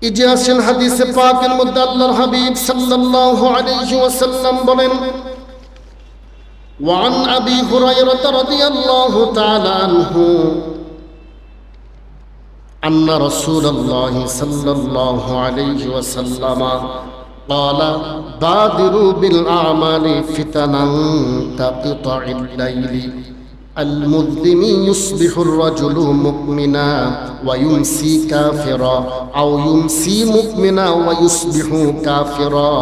ইজাসিন হাদিসে পাকের মধ্যে আল্লাহর হাবিব সাল্লাল্লাহু আলাইহি ওয়াসাল্লাম বলেন ওয়ান আবি হুরায়রা রাদিয়াল্লাহু তাআলা আনহু আন্না রাসূলুল্লাহি সাল্লাল্লাহু আলাইহি ওয়াসাল্লাম قال بادروا بالأعمال فتنا كقطع الليل المظلم يصبح الرجل مؤمنا ويمسي كافرا أو يمسي مؤمنا ويصبح كافرا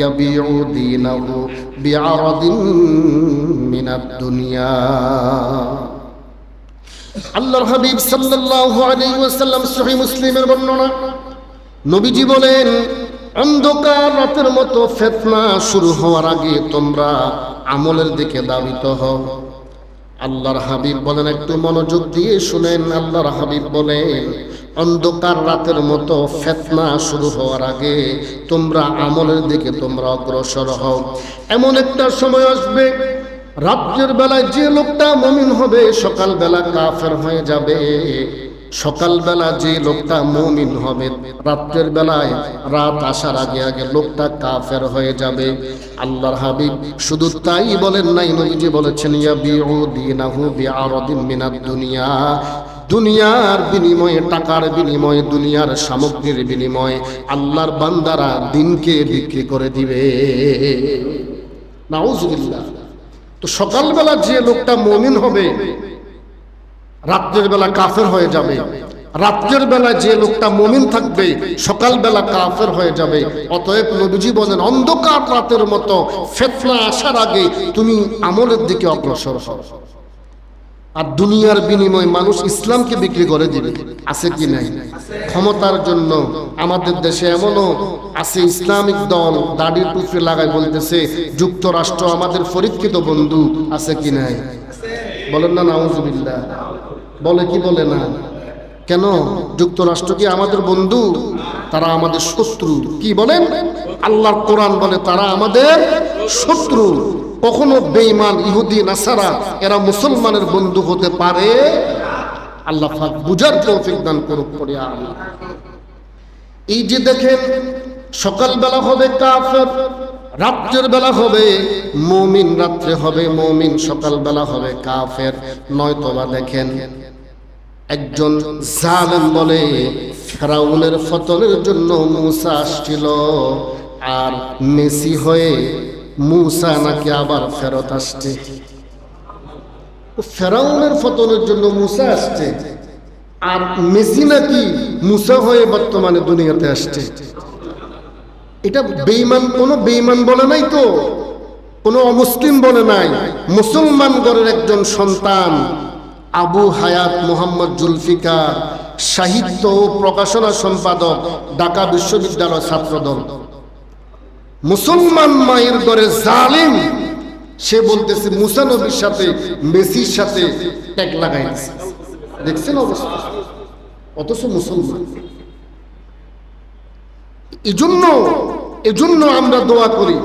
يبيع دينه بعرض من الدنيا আল্লাহর হাবিব সাল্লাল্লাহু আলাইহি ওয়াসাল্লাম সহিহ মুসলিমের বর্ণনা নবীজি বলেন অন্ধকার রাতের মতো ফিতনা শুরু হওয়ার আগে তোমরা আমলের দিকে ধাবিত হও। আল্লাহর হাবিব বলেন, একটু মনোযোগ দিয়ে শুনেন। আল্লাহর হাবিব বলেন অন্ধকার রাতের মতো ফিতনা শুরু হওয়ার আগে তোমরা আমলের দিকে তোমরা অগ্রসর হও। এমন একটা সময় আসবে রাতের বেলায় যে লোকটা মুমিন হবে সকালবেলা কাফের হয়ে যাবে, সকালবেলা যে লোকটা মুমিন হবে রাতের বেলায় রাত আসার আগে আগে লোকটা কাফের হয়ে যাবে। আল্লাহর হাবিব শুধু তাই বলেন নাই, নবীজি বলেছেন ইয়াবিউ দীনাহু বিআরাদিন মিনাদ দুনিয়া, দুনিয়ার বিনিময়ে, টাকার বিনিময়ে, দুনিয়ার সামগ্রীর বিনিময়ে আল্লাহর বান্দারা দিনকে বিক্রি করে দিবে। নাউজুবিল্লাহ। তো সকালবেলা যে লোকটা মুমিন হবে রাত্রের বেলা কাফের হয়ে যাবে, রাত্রের বেলা যে লোকটা মুমিন থাকবে সকালবেলা কাফের হয়ে যাবে। অতএব নবীজি বলেন অন্ধকার রাতের মতো ফিতনা আসার আগে তুমি আমলের দিকে অগ্রসর হও। আর দুনিয়ার বিনিময়ে মানুষ ইসলামকে বিক্রি করে দিবে, আছে কি নাই? ক্ষমতার জন্য আমাদের দেশে এমনও আছে ইসলামিক দল দাড়ি টুপি লাগায় বলতেছে যুক্তরাষ্ট্র আমাদের পরীক্ষিত বন্ধু, আছে কি নাই? বলেন না নাউজুবিল্লাহ। বলে কি বলে না? কেন? যুক্তরাষ্ট্র কি আমাদের বন্ধু? তারা আমাদের শত্রু। কি বলেন? আল্লাহর কোরআন বলে তারা আমাদের শত্রু। কখনো বেঈমান ইহুদি নাসারা এরা মুসলমানের বন্ধু হতে পারে? আল্লাহ পাক বুঝার তৌফিক দান করুক পড়ে আল্লাহ। এই যে দেখেন সকালবেলা হবে কাফের, রাত্রের বেলা হবে মুমিন, রাত্রে হবে মুমিন, সকালবেলা হবে কাফের। নয়তোবা দেখেন একজন জালেম বলে ফেরাউনের পতনের জন্য মুসা আসছিল, আর মেসি হয়ে মুসা নাকি আবার ফেরত আসছে। ফেরাউনের পতনের জন্য মুসা আসছে আর মেসি নাকি মুসা হয়ে বর্তমানে দুনিয়াতে আসছে। এটা বেঈমান, কোন বেঈমান বলে নাই তো, কোন অমুসলিম বলে নাই। মুসলমান ঘরের একজন সন্তান আবু হায়াত মোহাম্মদ জুলফিকার, সাহিত্য ও প্রকাশনা সম্পাদক, ঢাকা বিশ্ববিদ্যালয় ছাত্রদল, মুসলমান মায়ের ঘরে জালিম, সে বলতেছে মুসা নবীর সাথে মেসির সাথে ট্যাগ লাগাইছে। দেখছেন অবস্থা? অথচ মুসলমান। এজন্য আমরা দোয়া করি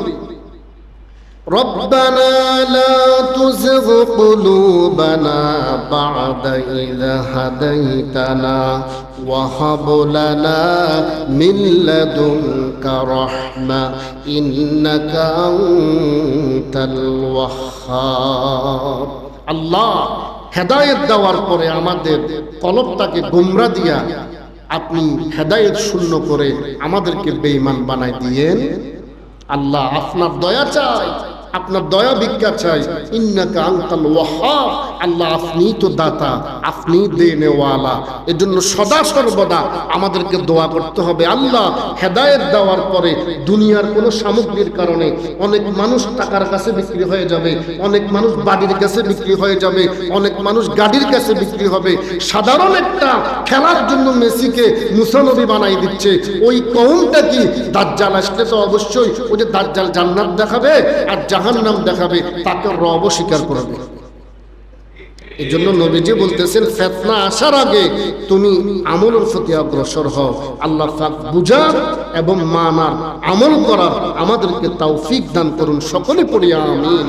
রব্বানা লা তুযিগ কুলুবানা বা'দা ইয হাদাইতানা ওয়া হাব লানা মিন লাদুনকা রাহমা ইন্নাকা আনতাল ওয়াহ্হাব। আল্লাহ হেদায়েত দেওয়ার পরে আমাদের কলবটাকে গোমরা দিয়া আপনি হেদায়েত শূন্য করে আমাদেরকে বেঈমান বানাই দিয়েন। আল্লাহ আপনার দয়া চাই, আপনার দয়া ভিক্ষা চাই। ইন্নাকা আনতাল ওয়াহ্হাব, আল্লাহ আপনি তো দাতা, আপনি দেনেওয়ালা। এজন্য সদা সর্বদা আমাদেরকে দোয়া করতে হবে। আল্লাহ হেদায়েত দেওয়ার পরে দুনিয়ার কোনো সামগ্রীর কারণে অনেক মানুষ টাকার কাছে বিক্রি হয়ে যাবে, অনেক মানুষ বাড়ির কাছে বিক্রি হয়ে যাবে, অনেক মানুষ গাড়ির কাছে বিক্রি হবে। সাধারণ একটা খেলার জন্য মেসিকে মুসা নবী বানাই দিচ্ছে। ওই কওমটা কি দাজ্জাল আসলে তো অবশ্যই ওই যে দাজ্জাল জান্নাত দেখাবে আর জাহান্নাম দেখাবে, তাকে রব স্বীকার করবে। এই জন্য নবীজি বলতেছেন ফিতনা আসার আগে তুমি আমলের প্রতি অগ্রসর হও। আল্লাহ পাক বুঝার এবং মানার, আমল করার আমাদেরকে তৌফিক দান করুন। সকলে পড়ি আমিন।